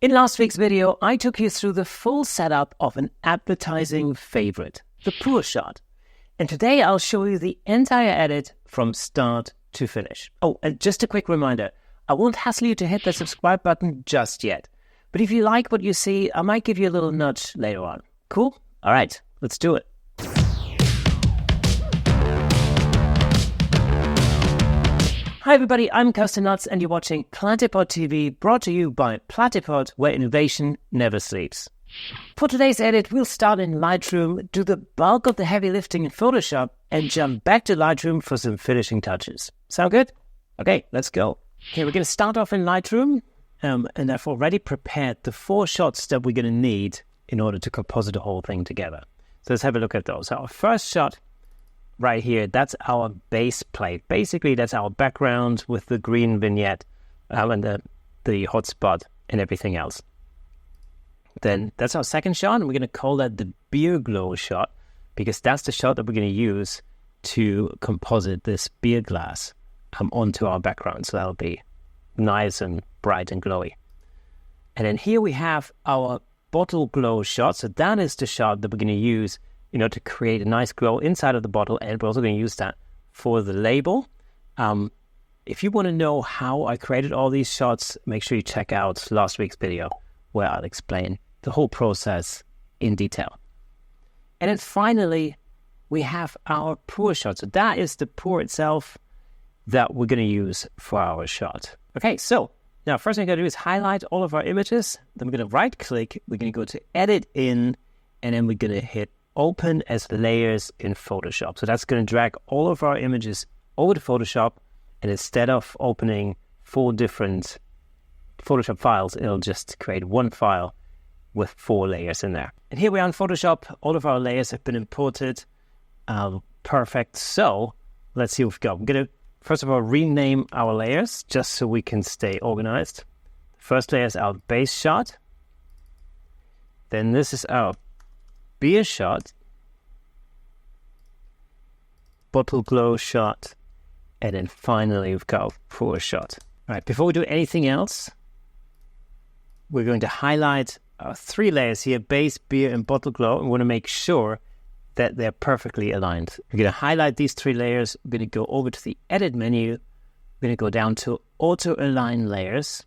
In last week's video, I took you through the full setup of an advertising favorite, the pour shot. And today I'll show you the entire edit from start to finish. Oh, and just a quick reminder, I won't hassle you to hit the subscribe button just yet. But if you like what you see, I might give you a little nudge later on. Cool? All right, let's do it. Hi everybody, I'm Kirsten Nuts and you're watching Platypod TV, brought to you by Platypod, where innovation never sleeps. For today's edit, we'll start in Lightroom, do the bulk of the heavy lifting in Photoshop, and jump back to Lightroom for some finishing touches. Sound good? Okay, let's go. Okay, we're going to start off in Lightroom, and I've already prepared the 4 shots that we're going to need in order to composite the whole thing together. So let's have a look at those. So our first shot right here, that's our base plate. Basically, that's our background with the green vignette and the hotspot and everything else. Then that's our second shot, and we're going to call that the beer glow shot because that's the shot that we're going to use to composite this beer glass onto our background. So that'll be nice and bright and glowy. And then here we have our bottle glow shot. So that is the shot that we're going to use to create a nice glow inside of the bottle, and we're also going to use that for the label. If you want to know how I created all these shots, make sure you check out last week's video where I'll explain the whole process in detail. And then finally, we have our pour shot. So that is the pour itself that we're going to use for our shot. Okay, so now first thing I'm going to do is highlight all of our images. Then we're going to right click, we're going to go to edit in, and then we're going to hit open as layers in Photoshop. So that's going to drag all of our images over to Photoshop, and instead of opening 4 different Photoshop files, it'll just create one file with 4 layers in there. And here we are in Photoshop. All of our layers have been imported. Perfect. So let's see what we've got. I'm going to first of all rename our layers just so we can stay organized. The first layer is our base shot. Then this is our beer shot, bottle glow shot, and then finally we've got a pour shot. All right, before we do anything else, we're going to highlight our 3 layers here, base, beer, and bottle glow, and we want to make sure that they're perfectly aligned. We're going to highlight these 3 layers. We're going to go over to the edit menu. We're going to go down to auto align layers.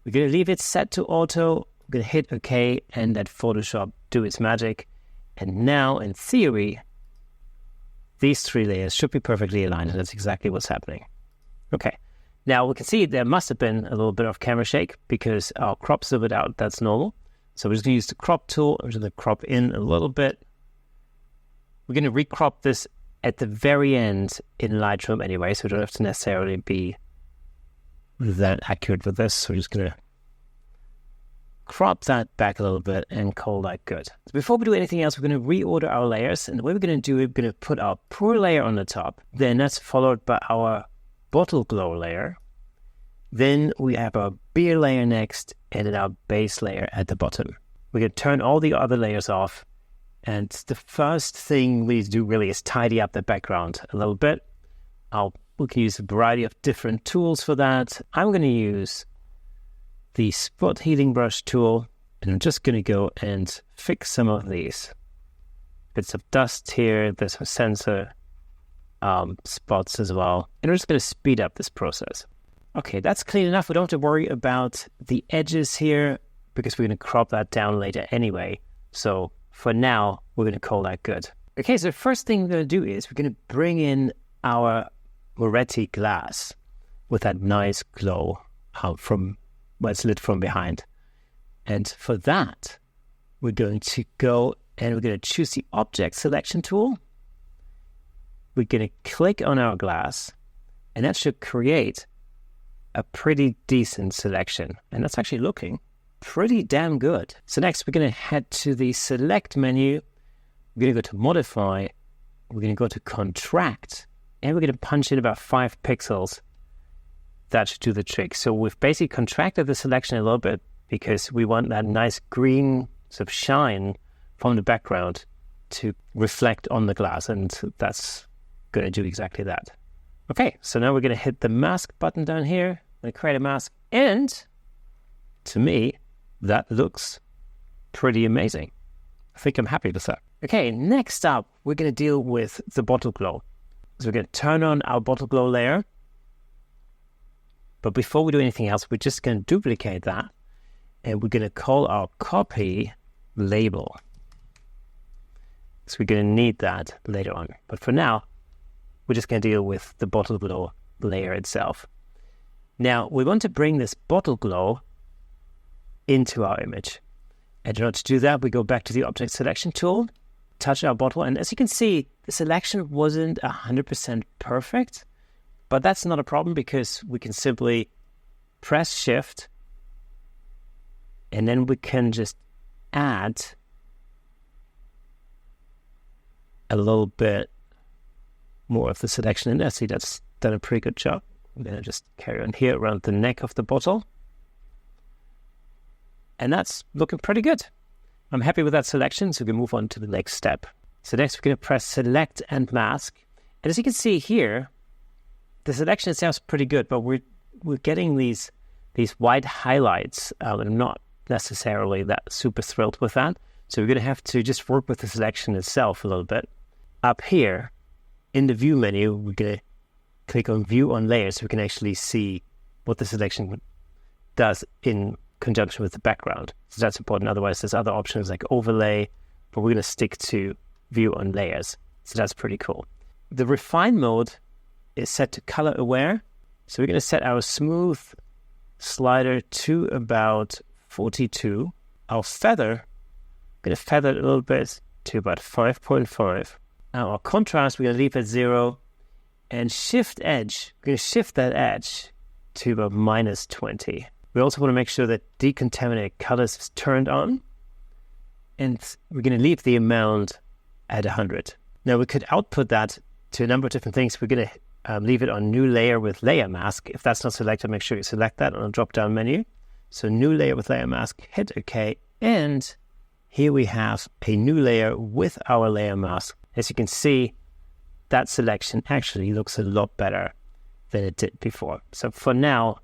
We're going to leave it set to auto. We're going to hit OK and let Photoshop do its magic. And now, in theory, these 3 layers should be perfectly aligned, and that's exactly what's happening. Okay, now we can see there must have been a little bit of camera shake because our crop's a bit out. That's normal. So we're just going to use the crop tool. We're just going to crop in a little bit. We're going to recrop this at the very end in Lightroom anyway, so we don't have to necessarily be that accurate with this. So we're just going to crop that back a little bit and call that good. So before we do anything else, we're going to reorder our layers. And the way we're going to do it, we're going to put our pour layer on the top. Then that's followed by our bottle glow layer. Then we have our beer layer next, and then our base layer at the bottom. We're going to turn all the other layers off. And the first thing we do really is tidy up the background a little bit. We can use a variety of different tools for that. I'm going to use the spot healing brush tool, and I'm just going to go and fix some of these bits of dust here. There's some sensor spots as well, and we're just going to speed up this process. Okay, that's clean enough. We don't have to worry about the edges here because we're going to crop that down later anyway. So for now, we're going to call that good. Okay, so the first thing we're going to do is we're going to bring in our Moretti glass with that nice glow from where it's lit from behind. And for that, we're going to go and we're going to choose the object selection tool. We're going to click on our glass, and that should create a pretty decent selection. And that's actually looking pretty damn good. So next, we're going to head to the select menu. We're going to go to modify. We're going to go to contract, and we're going to punch in about 5 pixels. That should do the trick. So we've basically contracted the selection a little bit because we want that nice green sort of shine from the background to reflect on the glass, and that's going to do exactly that. Okay, so now we're going to hit the mask button down here. I'm going to create a mask, and to me, that looks pretty amazing. I think I'm happy with that. Okay, next up, we're going to deal with the bottle glow. So we're going to turn on our bottle glow layer. But before we do anything else, we're just going to duplicate that. And we're going to call our copy label. So we're going to need that later on. But for now, we're just going to deal with the bottle glow layer itself. Now, we want to bring this bottle glow into our image. And in order to do that, we go back to the Object Selection tool, touch our bottle, and as you can see, the selection wasn't 100% perfect, but that's not a problem because we can simply press Shift, and then we can just add a little bit more of the selection in there. See, that's done a pretty good job. I'm going to just carry on here around the neck of the bottle. And that's looking pretty good. I'm happy with that selection, so we can move on to the next step. So next we're going to press Select and Mask. And as you can see here, the selection itself is pretty good, but we're getting these white highlights. I'm not necessarily that super thrilled with that. So we're going to have to just work with the selection itself a little bit. Up here in the View menu, we're going to click on View on Layer so we can actually see what the selection does in conjunction with the background. So that's important. Otherwise, there's other options like overlay, but we're going to stick to view on layers. So that's pretty cool. The refine mode is set to color aware. So we're going to set our smooth slider to about 42. Our feather, I'm going to feather it a little bit to about 5.5. Now our contrast, we're going to leave at 0. And shift edge, we're going to shift that edge to about -20. We also want to make sure that decontaminate colors is turned on. And we're going to leave the amount at 100. Now we could output that to a number of different things. We're going to leave it on New Layer with Layer Mask. If that's not selected, make sure you select that on a drop-down menu. So New Layer with Layer Mask, hit OK. And here we have a new layer with our Layer Mask. As you can see, that selection actually looks a lot better than it did before. So for now,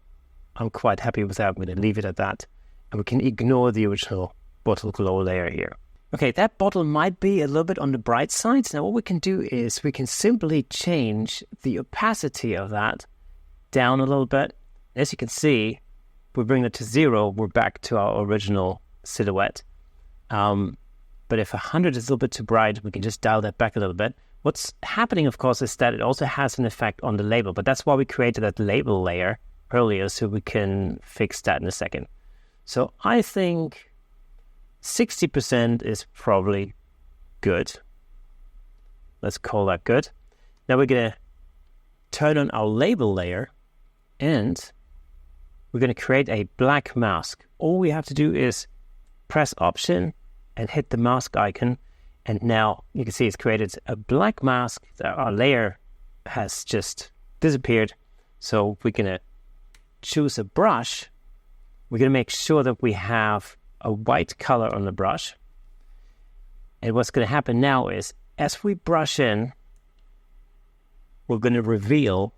I'm quite happy with that. I'm going to leave it at that. And we can ignore the original bottle glow layer here. Okay, that bottle might be a little bit on the bright side. Now what we can do is we can simply change the opacity of that down a little bit. As you can see, if we bring it to 0, we're back to our original silhouette. But if 100 is a little bit too bright, we can just dial that back a little bit. What's happening, of course, is that it also has an effect on the label. But that's why we created that label layer earlier, so we can fix that in a second. So I think 60% is probably good. Let's call that good. Now we're going to turn on our label layer and we're going to create a black mask. All we have to do is press Option and hit the mask icon. And now you can see it's created a black mask. Our layer has just disappeared. So we're going to choose a brush. We're going to make sure that we have a white color on the brush. And what's going to happen now is as we brush in, we're going to reveal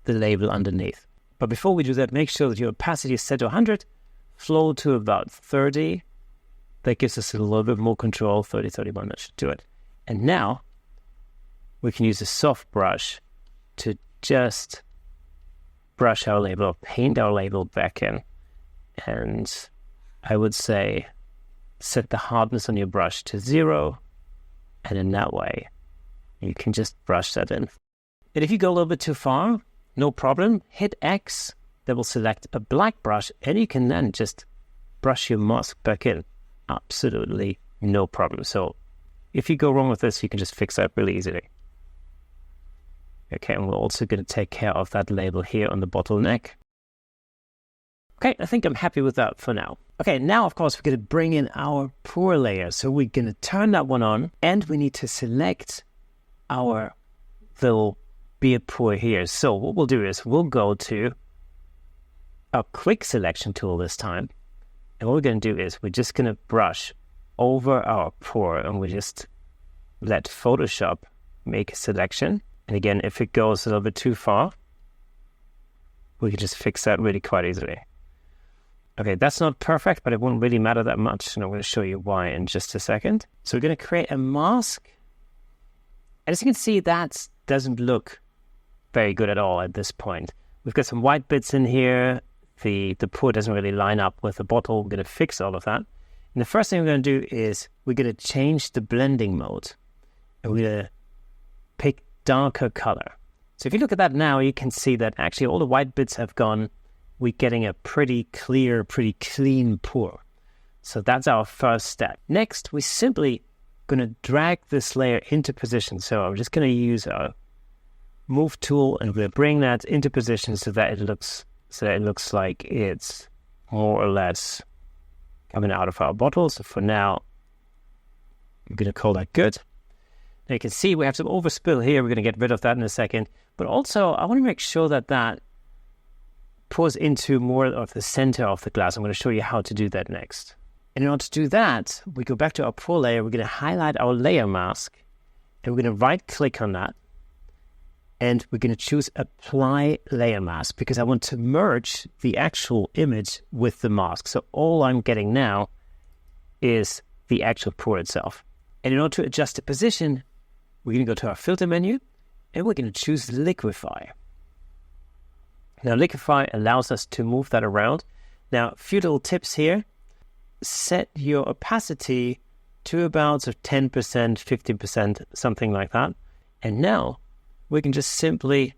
the label underneath. But before we do that, make sure that your opacity is set to 100, flow to about 30. That gives us a little bit more control. 30, 31, that should do it. And now we can use a soft brush to just brush our label, or paint our label back in. And I would say set the hardness on your brush to 0. And in that way, you can just brush that in. And if you go a little bit too far, no problem. Hit X. That will select a black brush. And you can then just brush your mask back in. Absolutely no problem. So if you go wrong with this, you can just fix that really easily. Okay, and we're also going to take care of that label here on the bottleneck. Okay, I think I'm happy with that for now. Okay, now of course we're going to bring in our pour layer. So we're going to turn that one on and we need to select our little beer pour here. So what we'll do is we'll go to our quick selection tool this time. And what we're going to do is we're just going to brush over our pour and we just let Photoshop make a selection. And again, if it goes a little bit too far, we can just fix that really quite easily. Okay, that's not perfect, but it won't really matter that much, and I'm going to show you why in just a second. So we're going to create a mask. And as you can see, that doesn't look very good at all at this point. We've got some white bits in here. The pour doesn't really line up with the bottle. We're going to fix all of that. And the first thing we're going to do is we're going to change the blending mode. And we're going to pick darker color. So if you look at that now, you can see that actually all the white bits have gone. We're getting a pretty clear, pretty clean pour. So that's our first step. Next, we're simply going to drag this layer into position. So I'm just going to use our move tool and we're going to bring that into position so that it looks like it's more or less coming out of our bottle. So for now, I'm going to call that good. Now you can see we have some overspill here. We're going to get rid of that in a second. But also, I want to make sure that that pours into more of the center of the glass. I'm going to show you how to do that next. And in order to do that, we go back to our pour layer. We're going to highlight our layer mask. And we're going to right-click on that. And we're going to choose Apply Layer Mask because I want to merge the actual image with the mask. So all I'm getting now is the actual pour itself. And in order to adjust the position, we're going to go to our filter menu and we're going to choose Liquify. Now, Liquify allows us to move that around. Now, a few little tips here. Set your opacity to about 10%, 15%, something like that. And now we can just simply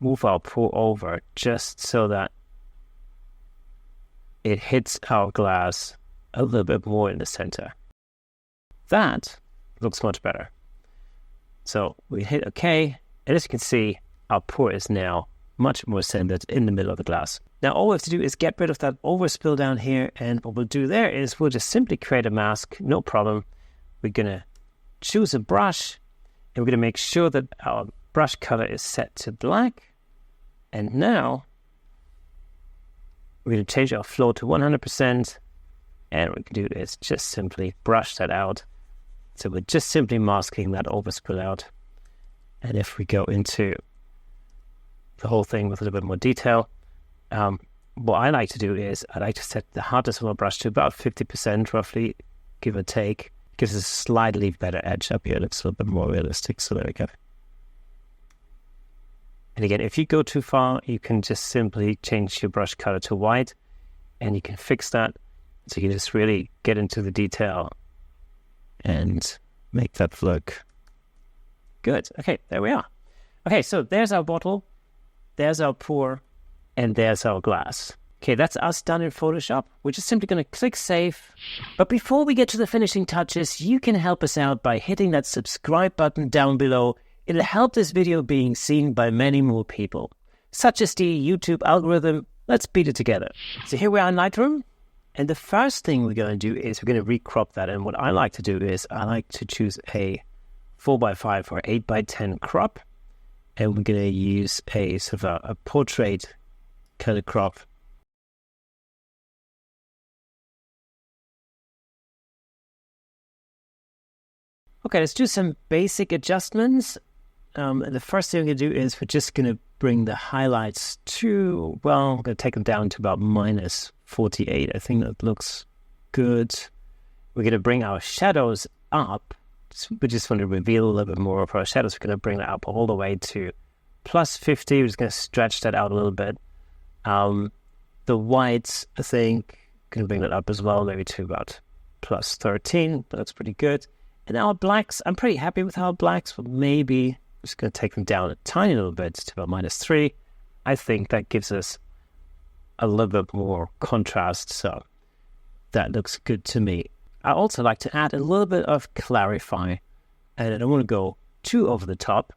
move our pour over just so that it hits our glass a little bit more in the center. That looks much better. So we hit OK, and as you can see, our pour is now much more centered in the middle of the glass. Now all we have to do is get rid of that overspill down here, and what we'll do there is we'll just simply create a mask, no problem. We're going to choose a brush, and we're going to make sure that our brush color is set to black. And now we're going to change our flow to 100%, and what we can do is just simply brush that out. So we're just simply masking that overspill out. And if we go into the whole thing with a little bit more detail, what I like to do is I like to set the hardness of my brush to about 50% roughly, give or take. Gives us a slightly better edge up here. It looks a little bit more realistic. So there we go. And again, if you go too far, you can just simply change your brush color to white and you can fix that. So you can just really get into the detail and make that look good. Okay, there we are. Okay, so there's our bottle, there's our pour, and there's our glass. Okay, that's us done in Photoshop. We're just simply going to click Save. But before we get to the finishing touches, you can help us out by hitting that subscribe button down below. It'll help this video being seen by many more people. Such as the YouTube algorithm. Let's beat it together. So here we are in Lightroom. And the first thing we're going to do is we're going to recrop that. And what I like to do is I like to choose a 4x5 or 8x10 crop. And we're going to use a sort of a portrait color crop. Okay, let's do some basic adjustments. The first thing we're going to do is we're just going to bring the highlights to, well, I'm going to take them down to about -48. I think that looks good. We're going to bring our shadows up. We just want to reveal a little bit more of our shadows. We're going to bring that up all the way to +50. We're just going to stretch that out a little bit. The whites, I think, going to bring that up as well, maybe to about +13. That's pretty good. And our blacks, I'm pretty happy with our blacks, but maybe I'm just going to take them down a tiny little bit to about -3. I think that gives us a little bit more contrast, so that looks good to me. I also like to add a little bit of clarify, and I don't want to go too over the top,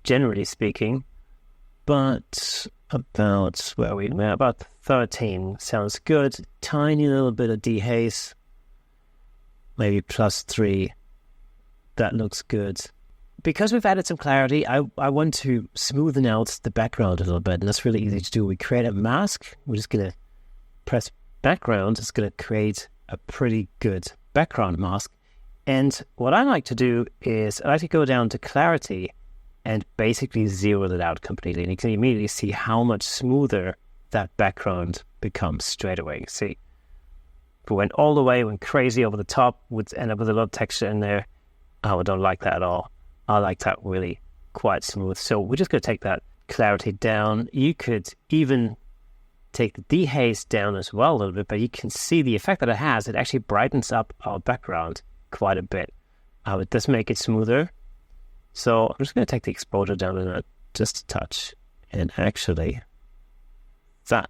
generally speaking, but about, where are we? About 13 sounds good. Tiny little bit of dehaze, maybe +3. That looks good. Because we've added some clarity, I want to smoothen out the background a little bit, and that's really easy to do. We create a mask. We're just going to press background. It's going to create a pretty good background mask. And what I like to do is I like to go down to clarity and basically zero it out completely. And you can immediately see how much smoother that background becomes straight away. See, if we went all the way, went crazy over the top, would end up with a lot of texture in there. I don't like that at all. I like that really quite smooth. So we're just going to take that clarity down. You could even take the dehaze down as well a little bit, but you can see the effect that it has. It actually brightens up our background quite a bit. It does make it smoother. So I'm just going to take the exposure down just a touch. And actually, that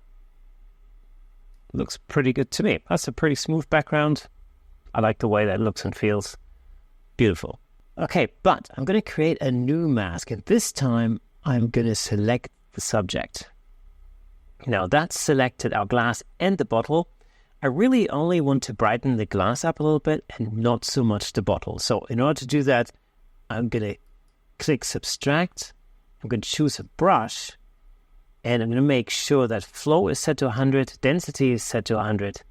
looks pretty good to me. That's a pretty smooth background. I like the way that looks and feels. Beautiful. Okay, but I'm going to create a new mask, and this time I'm going to select the subject. Now that's selected, our glass and the bottle. I really only want to brighten the glass up a little bit and not so much the bottle. So in order to do that, I'm going to click Subtract. I'm going to choose a brush, and I'm going to make sure that flow is set to 100, density is set to 100.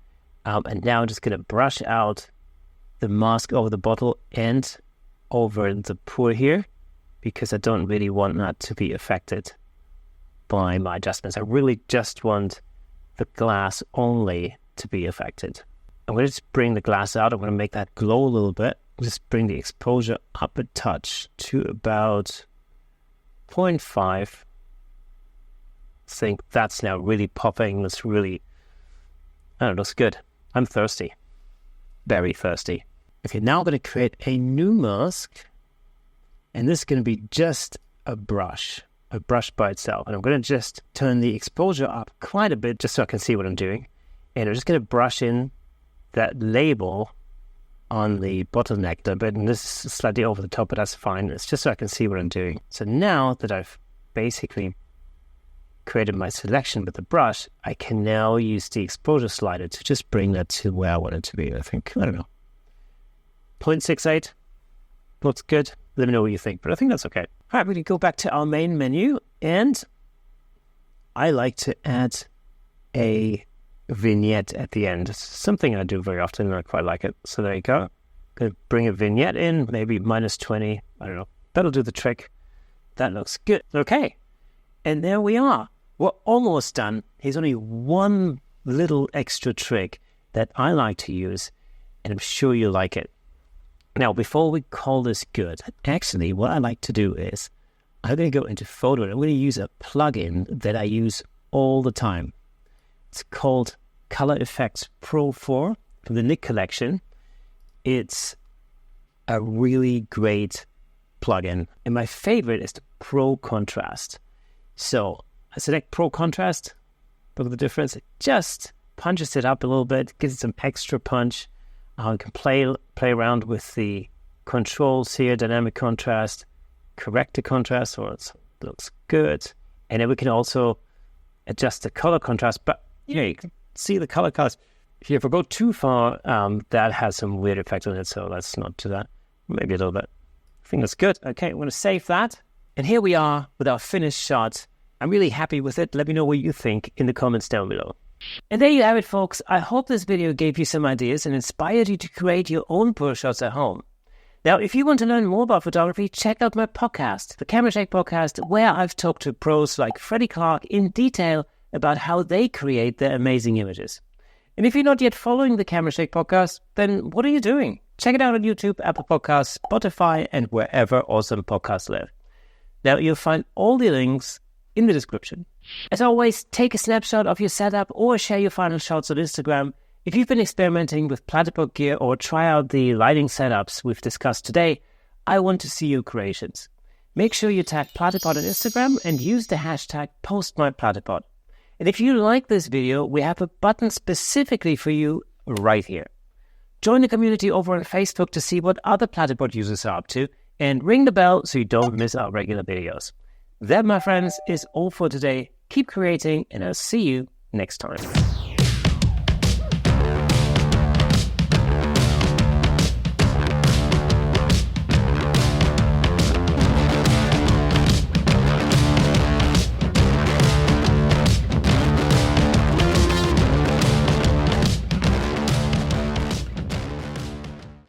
And now I'm just going to brush out the mask over the bottle and over the pour here, because I don't really want that to be affected by my adjustments. I really just want the glass only to be affected. I'm going to just bring the glass out. I'm going to make that glow a little bit. Just bring the exposure up a touch to about 0.5. I think that's now really popping. That's really, I don't know, looks good. I'm thirsty. Very thirsty. Okay, now I'm going to create a new mask. And this is going to be just a brush by itself. And I'm going to just turn the exposure up quite a bit just so I can see what I'm doing. And I'm just going to brush in that label on the bottleneck a bit. And this is slightly over the top, but that's fine. It's just so I can see what I'm doing. So now that I've basically created my selection with the brush, I can now use the exposure slider to just bring that to where I want it to be. I think, I don't know, 0.68 looks good. Let me know what you think, but I think that's okay. All right, we're going to go back to our main menu, and I like to add a vignette at the end. It's something I do very often, and I quite like it. So there you go. Going to bring a vignette in, maybe -20. I don't know. That'll do the trick. That looks good. Okay. And there we are. We're almost done. Here's only one little extra trick that I like to use, and I'm sure you like it. Now, before we call this good, actually, what I like to do is I'm going to go into Photo, and I'm going to use a plugin that I use all the time. It's called Color Effects Pro 4 from the Nick collection. It's a really great plugin, and my favorite is the Pro Contrast. So I select Pro Contrast. Look at the difference. It just punches it up a little bit, gives it some extra punch. I can play around with the controls here, dynamic contrast, correct the contrast, so it looks good. And then we can also adjust the color contrast. But you can see the color colors. If you ever go too far, that has some weird effect on it, so let's not do that. Maybe a little bit. I think that's good. Okay, I'm going to save that. And here we are with our finished shot. I'm really happy with it. Let me know what you think in the comments down below. And there you have it, folks. I hope this video gave you some ideas and inspired you to create your own pour shots at home. Now, if you want to learn more about photography, check out my podcast, the Camera Shake Podcast, where I've talked to pros like Freddie Clark in detail about how they create their amazing images. And if you're not yet following the Camera Shake Podcast, then what are you doing? Check it out on YouTube, Apple Podcasts, Spotify, and wherever awesome podcasts live. Now, you'll find all the links in the description. As always, take a snapshot of your setup or share your final shots on Instagram. If you've been experimenting with Platypod gear or try out the lighting setups we've discussed today, I want to see your creations. Make sure you tag Platypod on Instagram and use the hashtag #PostMyPlatypod. And if you like this video, we have a button specifically for you right here. Join the community over on Facebook to see what other Platypod users are up to, and ring the bell so you don't miss our regular videos. That, my friends, is all for today. Keep creating, and I'll see you next time.